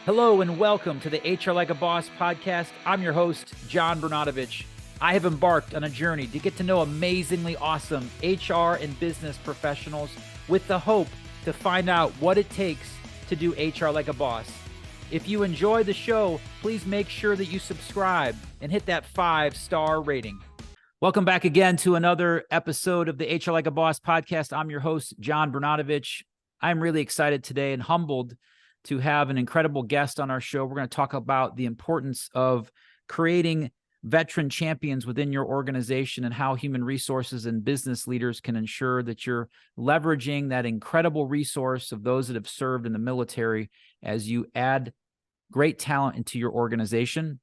Hello and welcome to the HR Like a Boss podcast. I'm your host, John Bernatovich. I have embarked on a journey to get to know amazingly awesome HR and business professionals with the hope to find out what it takes to do HR like a boss. If you enjoy the show, please make sure that you subscribe and hit that 5-star rating. Welcome back again to another episode of the HR Like a Boss podcast. I'm your host, John Bernatovich. I'm really excited today and humbled to have an incredible guest on our show. We're going to talk about the importance of creating veteran champions within your organization and how human resources and business leaders can ensure that you're leveraging that incredible resource of those that have served in the military as you add great talent into your organization.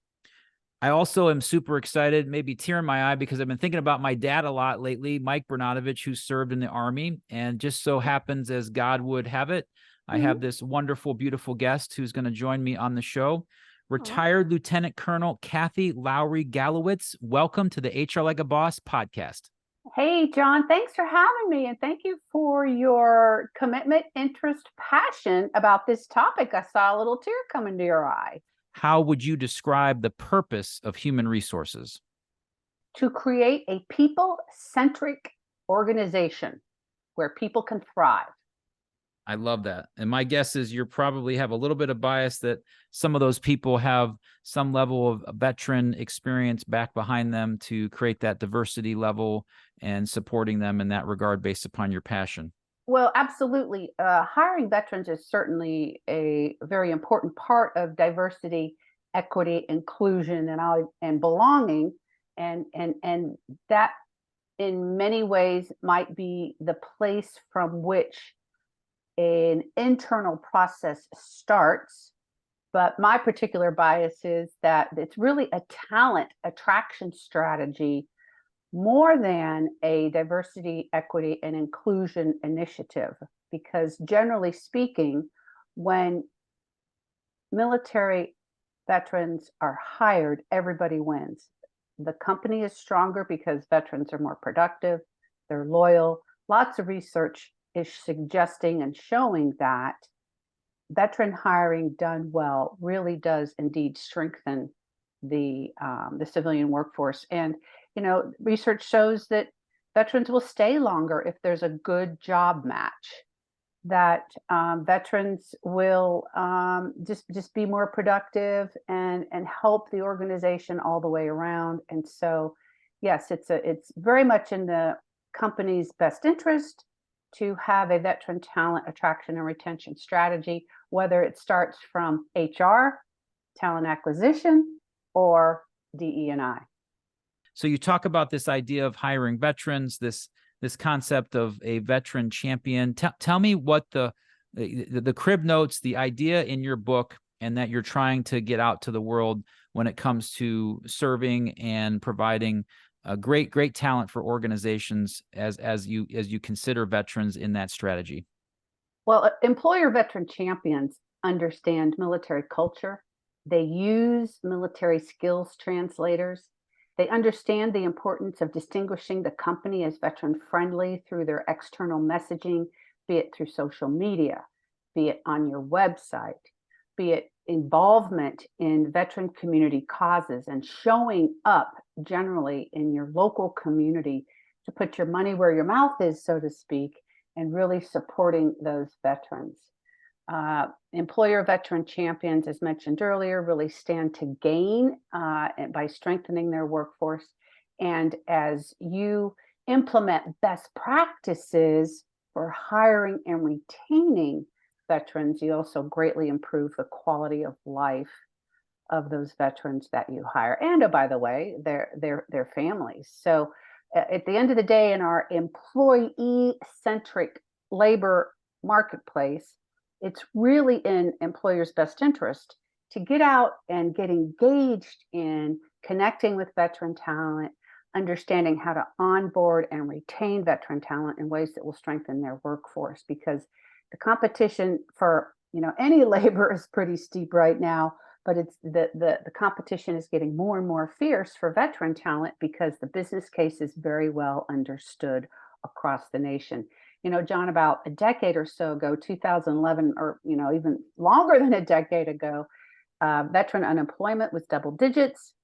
I also am super excited, maybe tear in my eye, because I've been thinking about my dad a lot lately, Mike Bernatovich, who served in the Army, and just so happens as God would have it, I have this wonderful, beautiful guest who's going to join me on the show. Retired Lieutenant Colonel Kathy Lowrey Gallowitz. Welcome to the HR Like a Boss podcast. Hey, John, thanks for having me. And thank you for your commitment, interest, passion about this topic. I saw a little tear coming to your eye. How would you describe the purpose of human resources? To create a people-centric organization where people can thrive. I love that. And my guess is you probably have a little bit of bias that some of those people have some level of veteran experience back behind them to create that diversity level and supporting them in that regard based upon your passion. Well, absolutely. Hiring veterans is certainly a very important part of diversity, equity, inclusion, and belonging. And that in many ways might be the place from which an internal process starts. But my particular bias is that it's really a talent attraction strategy more than a diversity, equity, and inclusion initiative. Because generally speaking, when military veterans are hired, everybody wins. The company is stronger because veterans are more productive, they're loyal. Lots of research is suggesting and showing that veteran hiring done well really does indeed strengthen the civilian workforce. And research shows that veterans will stay longer if there's a good job match. That veterans will just be more productive and help the organization all the way around. And so, yes, it's very much in the company's best interest to have a veteran talent attraction and retention strategy, whether it starts from HR, talent acquisition, or DE&I. So you talk about this idea of hiring veterans, this concept of a veteran champion. Tell me what the crib notes, the idea in your book, and that you're trying to get out to the world when it comes to serving and providing great talent for organizations as you consider veterans in that strategy. Well, employer veteran champions understand military culture. They use military skills translators. They understand the importance of distinguishing the company as veteran friendly through their external messaging, be it through social media, be it on your website, be it involvement in veteran community causes and showing up generally in your local community to put your money where your mouth is, so to speak, and really supporting those veterans. Employer veteran champions, as mentioned earlier, really stand to gain by strengthening their workforce. And as you implement best practices for hiring and retaining veterans, you also greatly improve the quality of life of those veterans that you hire. And by the way, their families. So at the end of the day, in our employee-centric labor marketplace, it's really in employers' best interest to get out and get engaged in connecting with veteran talent, understanding how to onboard and retain veteran talent in ways that will strengthen their workforce, because the competition for any labor is pretty steep right now, but it's the competition is getting more and more fierce for veteran talent because the business case is very well understood across the nation. John, about a decade or so ago, 2011, or, even longer than a decade ago, veteran unemployment was double digits.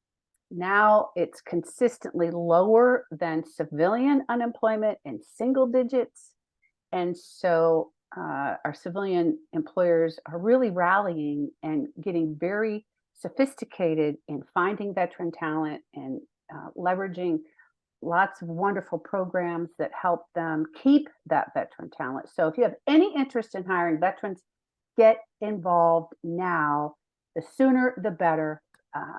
Now it's consistently lower than civilian unemployment in single digits. And so our civilian employers are really rallying and getting very sophisticated in finding veteran talent and leveraging lots of wonderful programs that help them keep that veteran talent. So if you have any interest in hiring veterans, get involved now. The sooner, the better,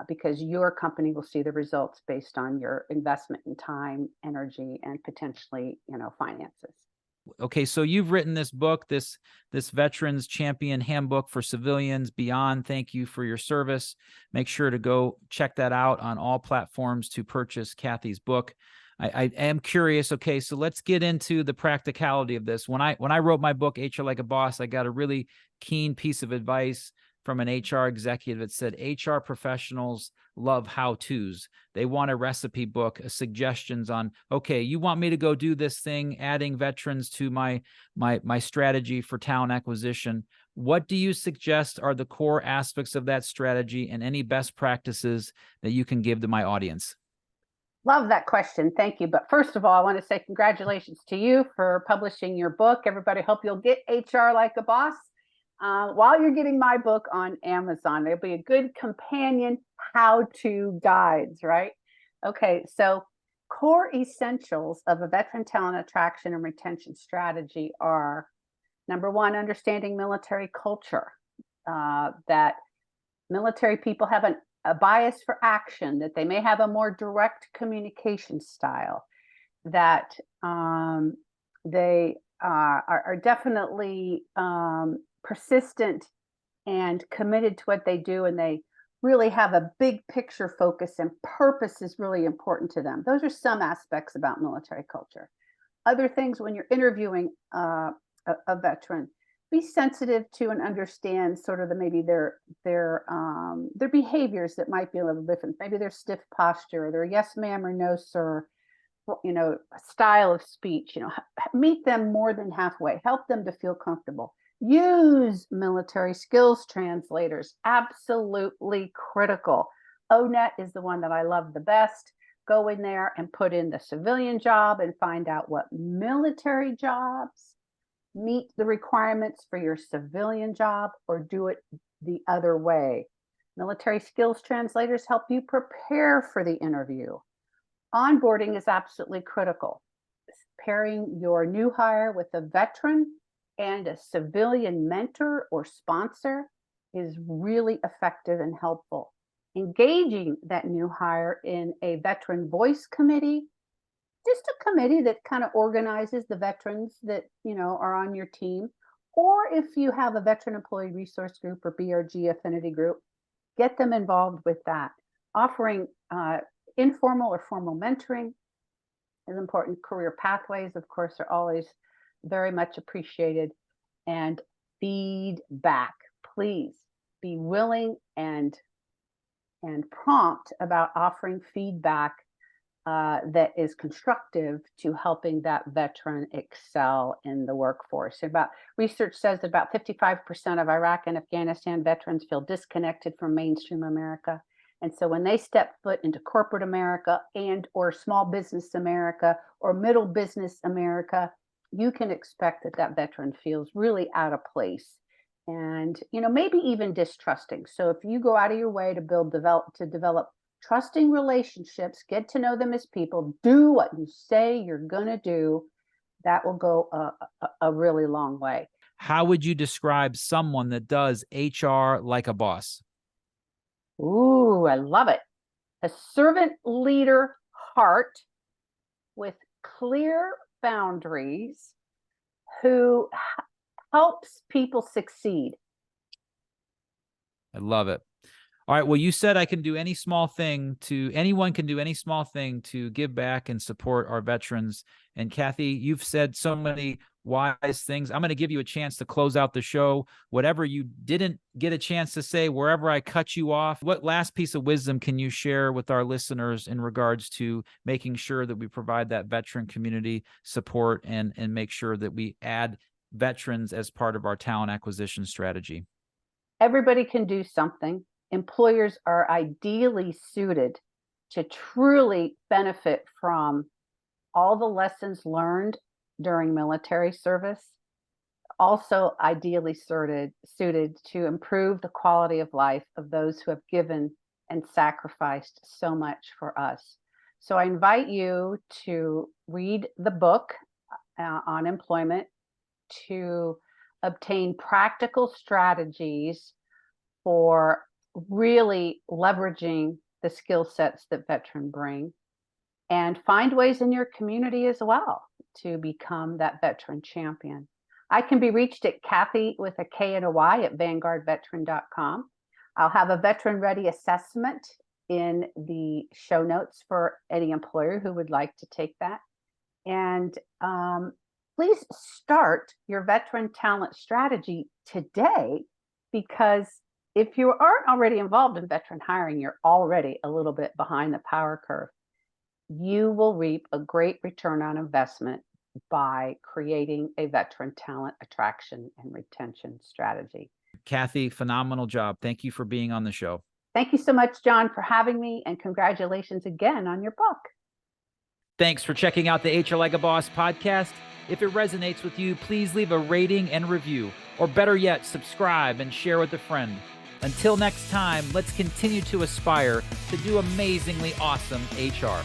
because your company will see the results based on your investment in time, energy, and potentially, finances. Okay, so you've written this book, this Veterans Champion Handbook for Civilians Beyond. Thank you for your service. Make sure to go check that out on all platforms to purchase Kathy's book. I am curious. Okay, so let's get into the practicality of this. When I wrote my book, HR Like a Boss, I got a really keen piece of advice from an HR executive that said HR professionals love how-tos. They want a recipe book, suggestions on, okay, you want me to go do this thing, adding veterans to my strategy for talent acquisition. What do you suggest are the core aspects of that strategy and any best practices that you can give to my audience? Love that question. Thank you. But first of all, I want to say congratulations to you for publishing your book. Everybody, hope you'll get HR Like a Boss while you're getting my book on Amazon. There'll be a good companion how-to guides, right? Okay, so core essentials of a veteran talent attraction and retention strategy are, number one, understanding military culture, that military people have a bias for action, that they may have a more direct communication style, that they are definitely persistent and committed to what they do, and they really have a big picture focus, and purpose is really important to them. Those are some aspects about military culture. Other things, when you're interviewing a veteran, be sensitive to and understand sort of maybe their behaviors that might be a little different. Maybe their stiff posture, or their yes ma'am or no sir, style of speech. Meet them more than halfway. Help them to feel comfortable. Use military skills translators. Absolutely critical. ONET is the one that I love the best. Go in there and put in the civilian job and find out what military jobs meet the requirements for your civilian job, or do it the other way. Military skills translators help you prepare for the interview. Onboarding is absolutely critical. Pairing your new hire with a veteran and a civilian mentor or sponsor is really effective and helpful. Engaging that new hire in a veteran voice committee, just a committee that kind of organizes the veterans that are on your team, or if you have a veteran employee resource group or BRG affinity group, get them involved with that. Offering informal or formal mentoring is important. Career pathways, of course, are always very much appreciated. And feedback. Please be willing and prompt about offering feedback that is constructive to helping that veteran excel in the workforce. Research says that about 55% of Iraq and Afghanistan veterans feel disconnected from mainstream America. And so when they step foot into corporate America and or small business America or middle business America, you can expect that veteran feels really out of place and, maybe even distrusting. So if you go out of your way to develop trusting relationships, get to know them as people, do what you say you're going to do, that will go a really long way. How would you describe someone that does HR like a boss? Ooh, I love it. A servant leader heart with clear boundaries, who helps people succeed. I love it. All right. Well, you said I can do any small thing anyone can do any small thing to give back and support our veterans. And Kathy, you've said so many wise things. I'm going to give you a chance to close out the show. Whatever you didn't get a chance to say, wherever I cut you off, what last piece of wisdom can you share with our listeners in regards to making sure that we provide that veteran community support and make sure that we add veterans as part of our talent acquisition strategy? Everybody can do something. Employers are ideally suited to truly benefit from all the lessons learned during military service, also ideally suited to improve the quality of life of those who have given and sacrificed so much for us. So I invite you to read the book on employment, to obtain practical strategies for really leveraging the skill sets that veterans bring, and find ways in your community as well to become that veteran champion. I can be reached at Kathy with a K and a Y at vanguardveteran.com. I'll have a veteran ready assessment in the show notes for any employer who would like to take that. And please start your veteran talent strategy today, because if you aren't already involved in veteran hiring, you're already a little bit behind the power curve. You will reap a great return on investment by creating a veteran talent attraction and retention strategy. Kathy, phenomenal job. Thank you for being on the show. Thank you so much, John, for having me, and congratulations again on your book. Thanks for checking out the HR Like a Boss podcast. If it resonates with you, please leave a rating and review, or better yet, subscribe and share with a friend. Until next time, let's continue to aspire to do amazingly awesome HR.